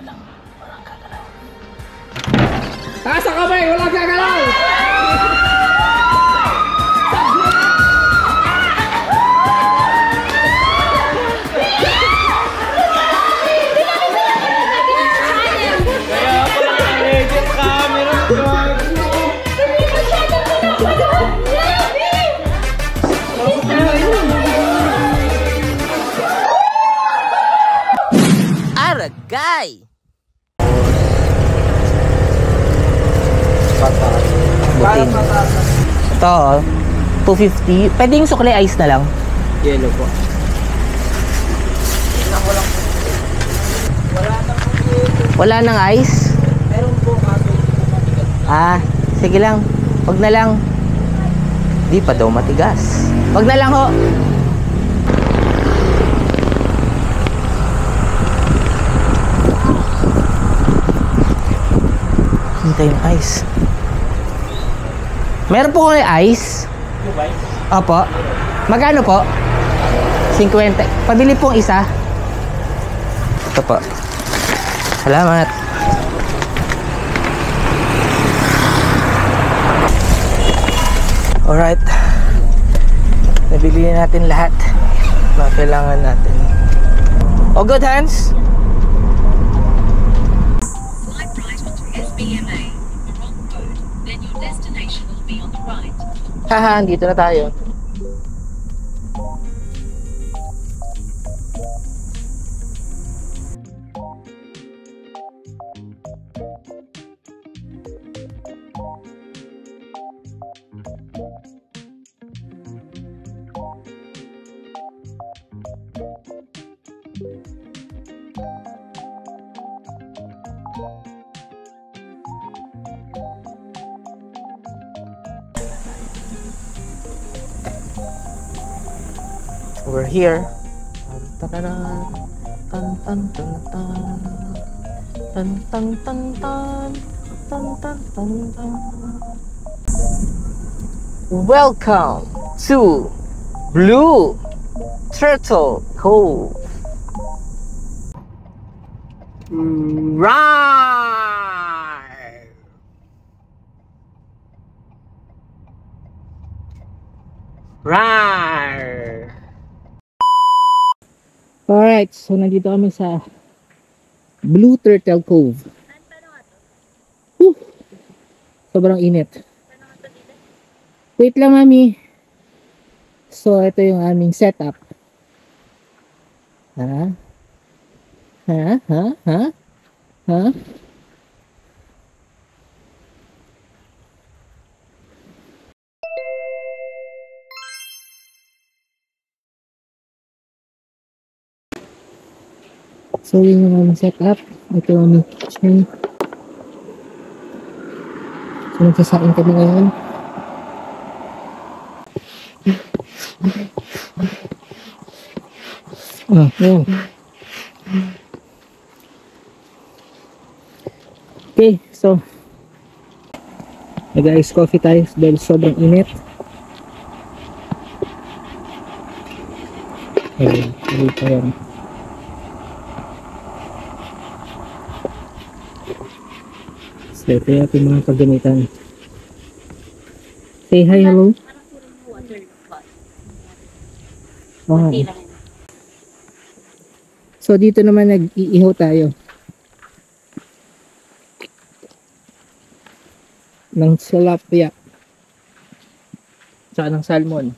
Walang gagalaw. Taas ang kamay! Walang gagalaw! Kaya pala naka-legit camera. Aragay! Butin. Ito, 250. Pwede yung sukli ice na lang. Yellow po. Wala nang ice? Meron po kaso hindi po matigas. Ah, sige lang. Wag na lang. Di pa daw matigas. Wag na lang ho. Hintay yung ice. Meron po kayo ice? Opo. Magkano po? 50. Pabili pong isa. Ito po. Salamat. Alright. Nabili na natin lahat na kailangan natin. Oh, good hands. Haha, dito na tayo. We're here. Tan tan tan tan tan tan tan tan tan tan. Welcome to Blue Turtle Cove. Right. Right. Alright, so nandito kami sa Blue Turtle Cove. Sobrang init. Wait lang, mami. So, ito yung aming setup. Ha? Ha? Ha? Ha? Ha? So, yun yung aming setup. Ito yung aming kitchen. So, nagsasain kami ngayon. Yun. Okay, so nag-ice coffee tayo dahil sobrang init. Ayun, dito yan. So, ito yung ating mga paggamitan. Say hi, hello. Oh. So dito naman nag-iihaw tayo ng tilapia tsaka ng salmon,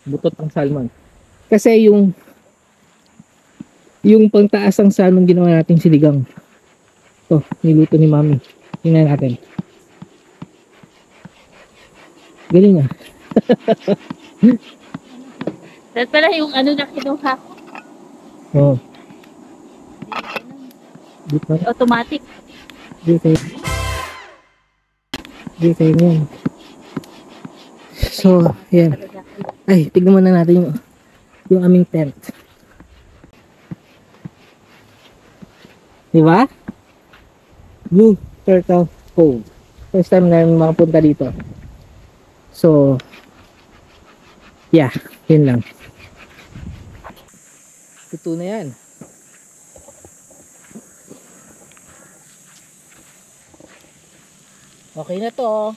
butot ng salmon, kasi yung pangtaas ng salmon ginawa natin sinigang. Ito, niluto ni mami. Tingnan natin. Galing ah. Dahil pala yung ano na kinuha ko. Oh. Dito. Automatic. Dito. Dito yun. So, yan. Ay, tignan muna natin yung aming tent. Diba? Blue Turtle Cove. First time na makapunta dito. So, yeah, yun lang. Ito na yan. Okay na to.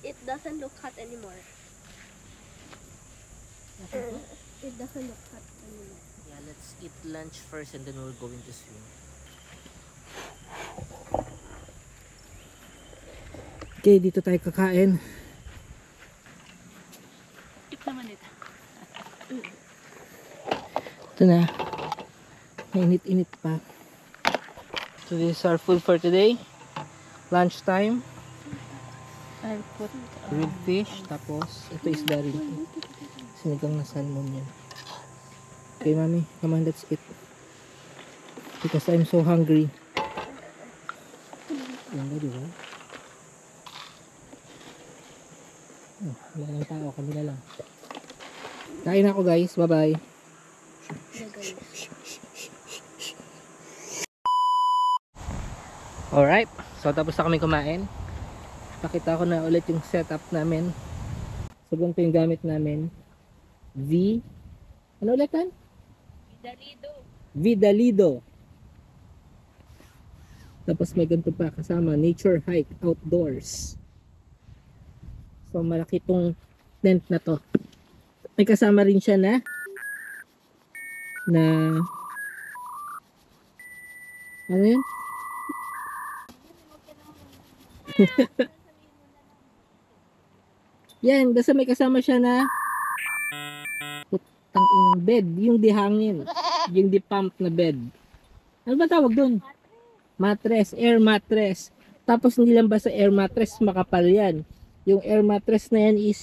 It doesn't look hot anymore. It doesn't look hot anymore. Yeah, let's eat lunch first and then we're going to swim. Okay, dito tayo kakain. Tip naman ito. Ito na. Mainit-init pa. So this is our food for today. Lunchtime. I'll put Grilled fish. Tapos, ito is rin. Sinigang na salmon yan. Okay, mami. Come on, let's eat. Because I'm so hungry. Yan ba, diba? Oh, wala lang tao. Kami na lang. Kain ako, guys. Bye-bye. Alright. So, tapos na kami kumain. Pakita ko na ulit yung setup namin. So, ganito yung gamit namin. Ano ulit yan? Vidalido. Vidalido. Tapos may ganito pa kasama. Nature hike outdoors. So, malaki tong tent na to. May kasama rin siya na ano yun? Yan, basta may kasama siya na putang inang bed, yung di hangin, yung di pump na bed. Ano ba tawag doon? Mattress, air mattress. Tapos hindi lang basta air mattress, makapal yan. Yung air mattress na yan is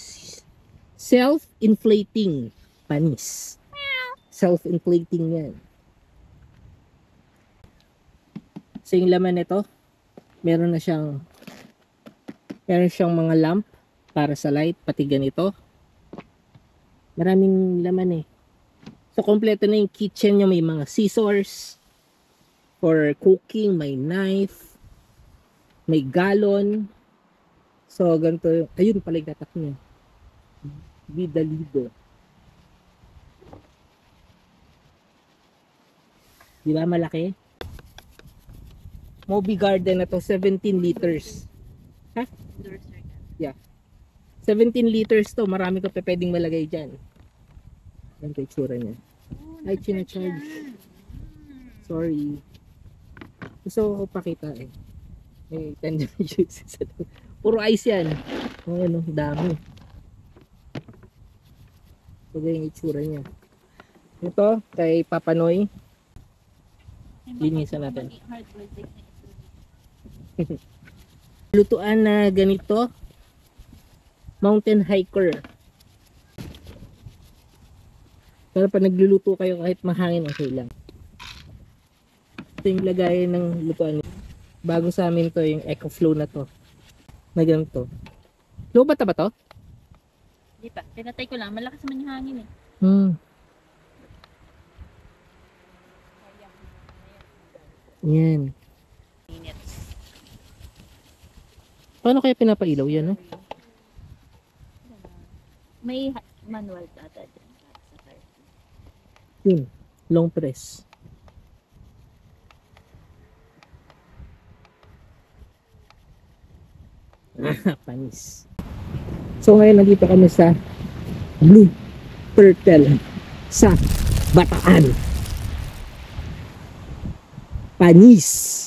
self-inflating panis. Self-inflating yan. So yung laman nito, meron siyang mga lamp para sa light, pati ganito. Maraming laman eh. So kompleto na yung kitchen niya, may mga scissors for cooking, may knife, may galon. So ganito, ayun pala yung tatak niya. Vidalido. Di ba malaki? Moby Garden na to, 17 liters. Ha? Yeah. 17 liters to, marami ko pa pwedeng malagay dyan. Yan ko itsura niya. Ay, charge. Sorry. Gusto ko pakita eh. May tender juices. Puro ice yan. Ano, dami. So, yung itsura niya. Ito, kay Papa Noy. Linisan natin. Lutuan na ganito, mountain hiker. Pero pag nagluluto kayo kahit mahangin, okay lang. Ito yung lagayan ng lutuan. Bago sa amin to, yung Eco Flow na to. Na ganito. Low ba to? Hindi pa. Pinatay ko lang. Malakas naman yung hangin eh. Yan. Paano kaya pinapailaw yan, no? May manual ata dyan. Yun. Long press. Panis. So ngayon nandito kami sa Blue Turtle sa Bataan. Panis.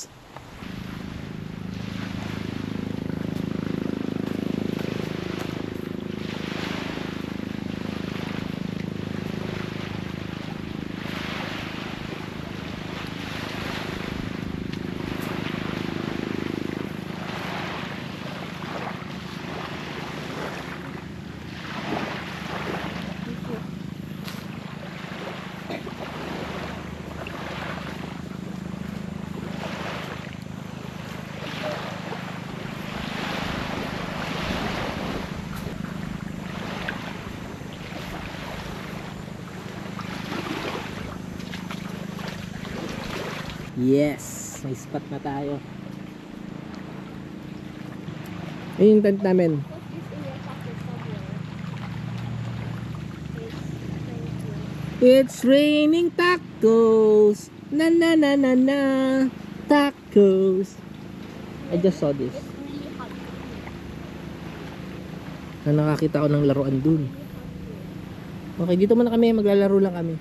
Yes, may spot na tayo. Ayun yung tent namin. It's raining tacos Na na na na na. Tacos. I just saw this. It's really hot. Na nakakita ko ng laruan dun. Okay, dito muna kami. Maglalaro lang kami.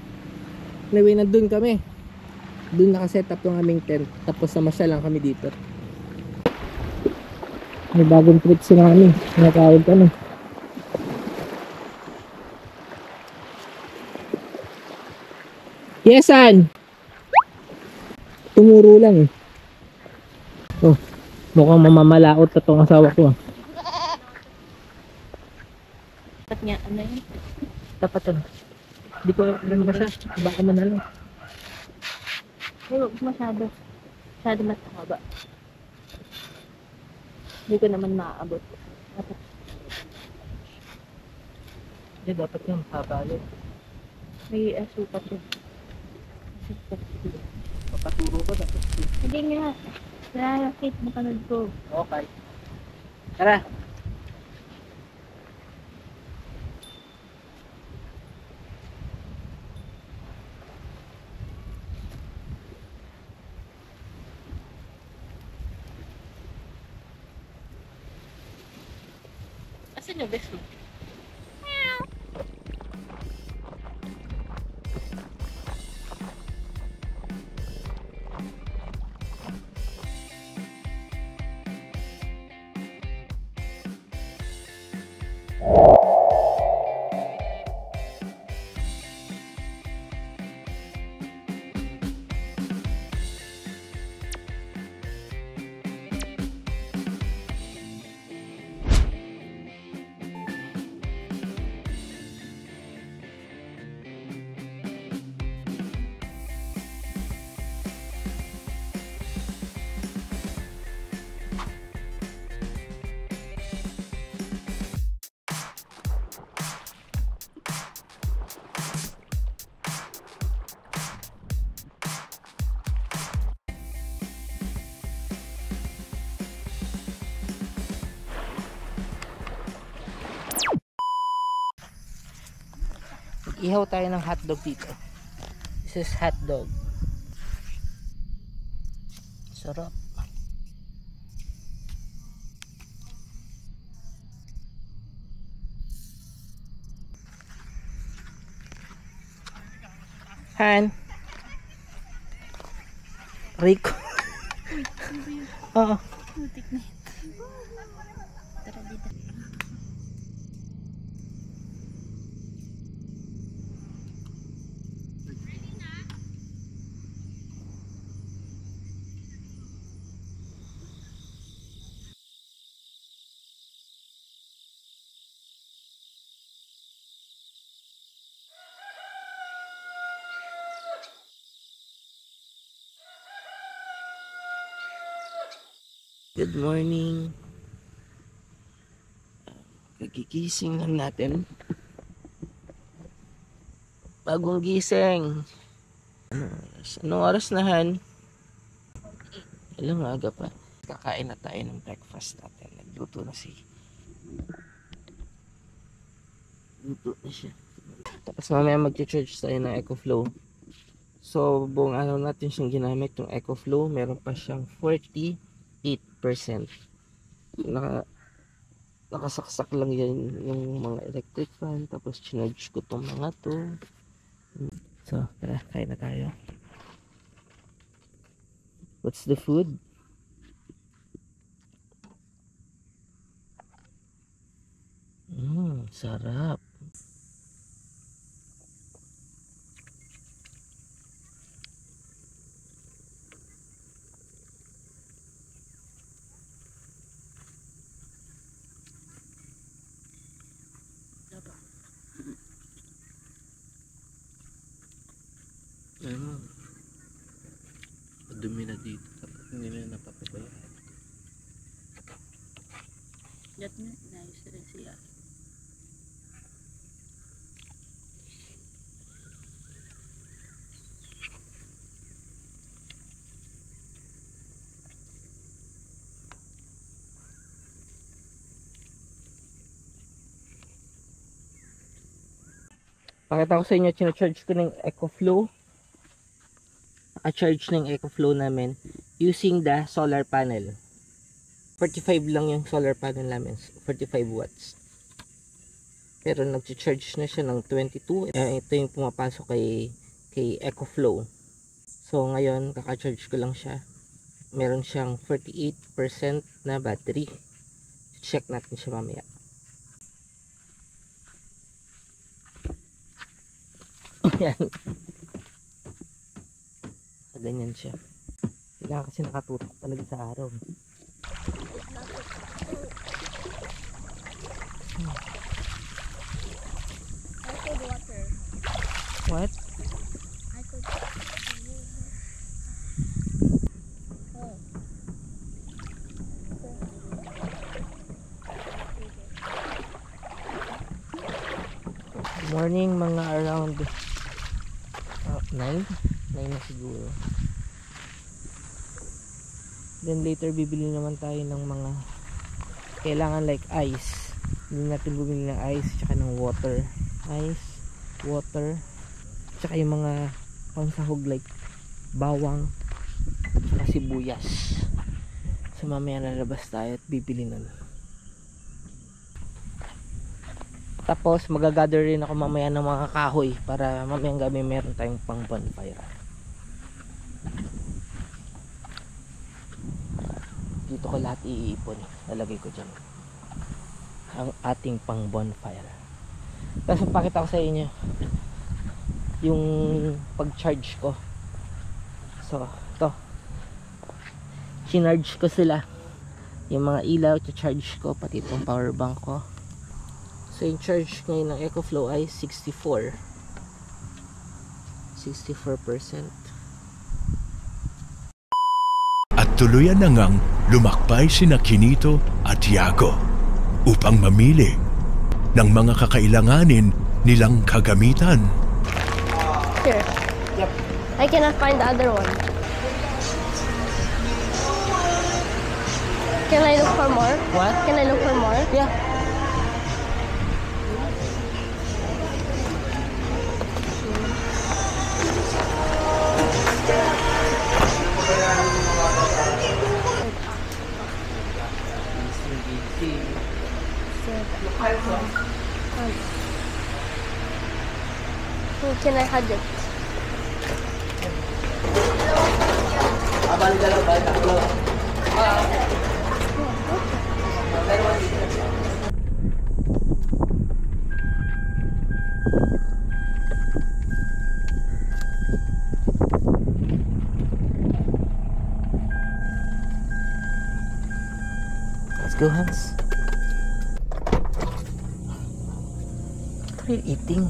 Anyway, nandun kami. Dun nakaset up yung aming tent. Tapos namasya lang kami dito. May bagong trick sila kami. Nakawag kami. Yesan! Tumuro lang eh. Oh, mukhang mamamalaot na tong asawa ko ah. Dapat nga, ano yun? Dapat ano? Hindi ko alam ba siya? Baka manalo. Ay, huwag masyado. Masyado matahaba. Hindi ko naman maaabot. Dapat Hindi, dapat yun. Habalo. may asukat yun. Asukat. Papaturo ko dapat. Hindi nga. Kaya, Kate, napanood ko. Okay. Tara. Asan yung best mo? Ihaw tayo ng hotdog dito. This is hotdog. Sarap. Han. Rico. Oo. Putik na yun. Tara dito. Good morning. Kagigising lang natin. Bagong gising. Anong oras na, Han? Ilang aga pa. Kakain na tayo ng breakfast natin. Nagluto na Luto na siya. Tapos mamaya mag-charge tayo ng EcoFlow. So, buong araw natin siyang ginamit yung EcoFlow. Meron pa siyang 48%. Nakasaksak lang yan yung mga electric fan. Tapos chinarge ko tong mga to. So, tara, kain na tayo. What's the food? Sarap. Dumi na dito. Tapos hindi na napapabayaan. That na, nice rin siya. Pakita ko sa inyo, charge ko ng EcoFlow. naka-charge ng EcoFlow namin using the solar panel. 45 lang yung solar panel namin, 45 watts. Pero nag-charge na siya ng 22. Ito yung pumapasok kay EcoFlow. So ngayon kaka-charge ko lang siya. Meron siyang 48% na battery. Check natin siya mamaya. Ayan. Ganyan siya. Kailangan kasi nakatutok talaga sa araw. I could water. What? I could. Oh. Morning, mga around 9 na siguro. Then later bibili naman tayo ng mga kailangan like ice. Hindi natin bumili ng ice tsaka ng water. Ice, water, tsaka yung mga pangsahog like bawang tsaka sibuyas. So mamaya lalabas tayo at bibili nun. Tapos magagather rin ako mamaya ng mga kahoy para mamayang gabi meron tayong pang bonfire. Dito ko lahat iipon. Lalagay ko dyan ang ating pang bonfire. Tapos pakita ko sa inyo yung pag charge ko. So ito, sinarge ko sila. Yung mga ilaw charge ko, pati itong power bank ko. So yung charge ngayon ng EcoFlow ay 64%. At tuluyan na ngang lumakbay sina Kinito at Yago upang mamili ng mga kakailanganin nilang kagamitan. Here. Yep. I cannot find the other one. Can I look for more? What? Can I look for more? Yeah. Can I hide it? Let's go, Hans. What are you eating?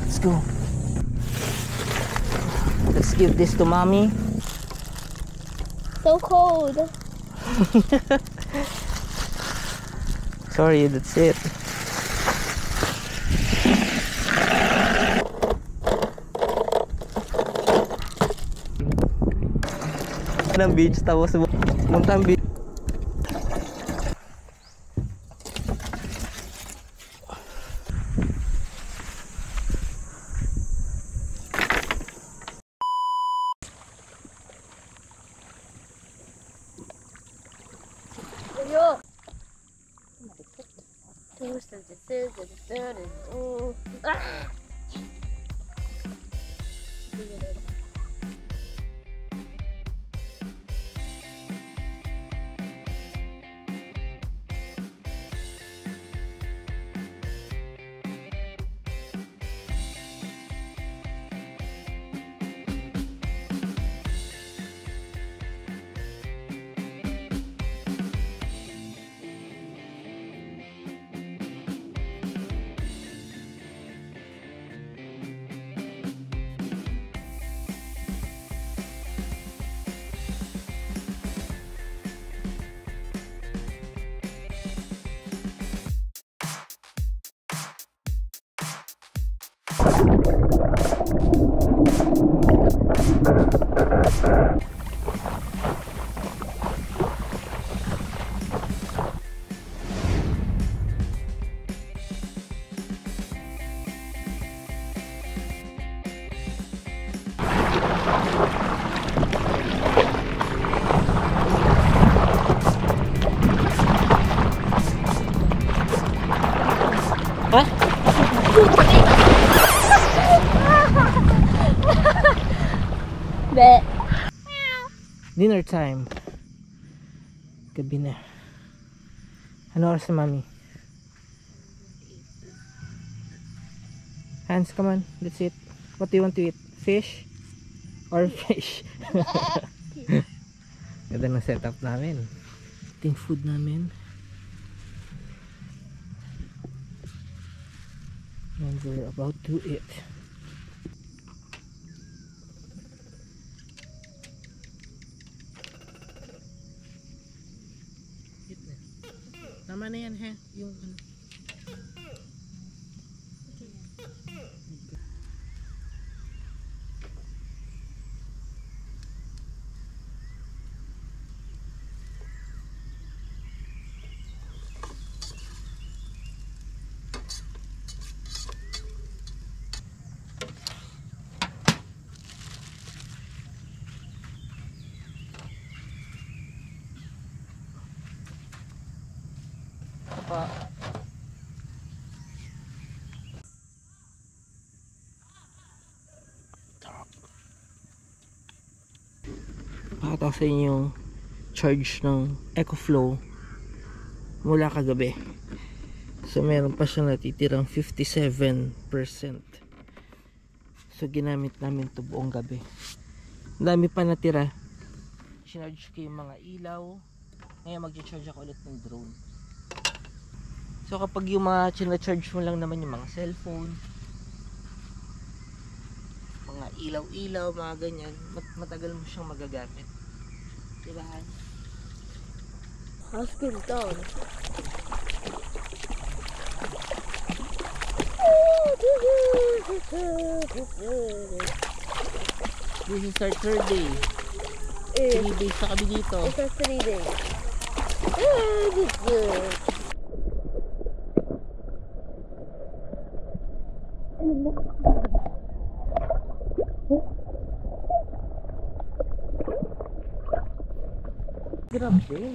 Let's go. Let's give this to mommy. So cold. Sorry, that's it. Ng beach tapos muntang beach. Yo. Ah. Ha? Be. Dinner time. Gabi na. Ano oras na, mami? Hands, come on. Let's eat. What do you want to eat? Fish? Or fish? Ganda ng setup namin. Ito yung food namin. And we're about to eat. Eat na. Tama na yan, ha? Yung ano. Pakita ko sa inyo yung charge ng EcoFlow mula kagabi. So meron pa siyang natitirang 57%. So ginamit namin ito buong gabi. Ang dami pa natira. Sinarge ko yung mga ilaw. Ngayon mag-charge ako ulit ng drone. So kapag yung mga charge mo lang naman yung mga cellphone, mga ilaw-ilaw, mga ganyan, matagal mo siyang magagamit. Diba? Husky down. This is our third day. 3 days na kami dito. It's a 3 days. Grabe.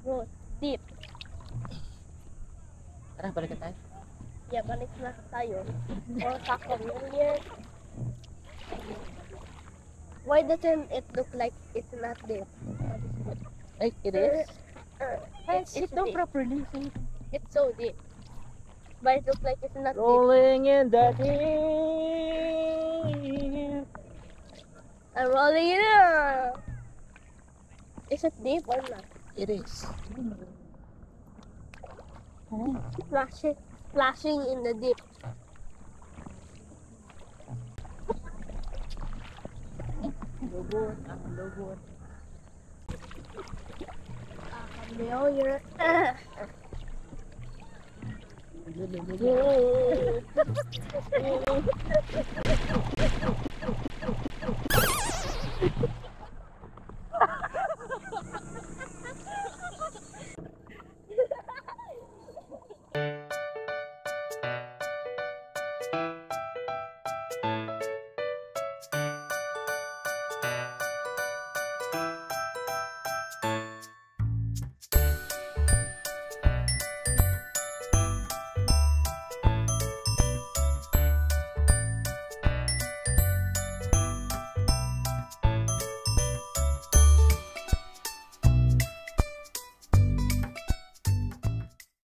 Bro, deep. Tara, balik tayo. Yeah, balik na tayo. Or Taco Million. Why doesn't it look like it's not deep? Ay, it is? It's Sit down deep. properly. It's so deep. But it looks like it's not deep. Rolling in the deep. I'm rolling it up. Is it deep or not? It is. Splashing in the deep. Lobot, ang lobot. Familiar.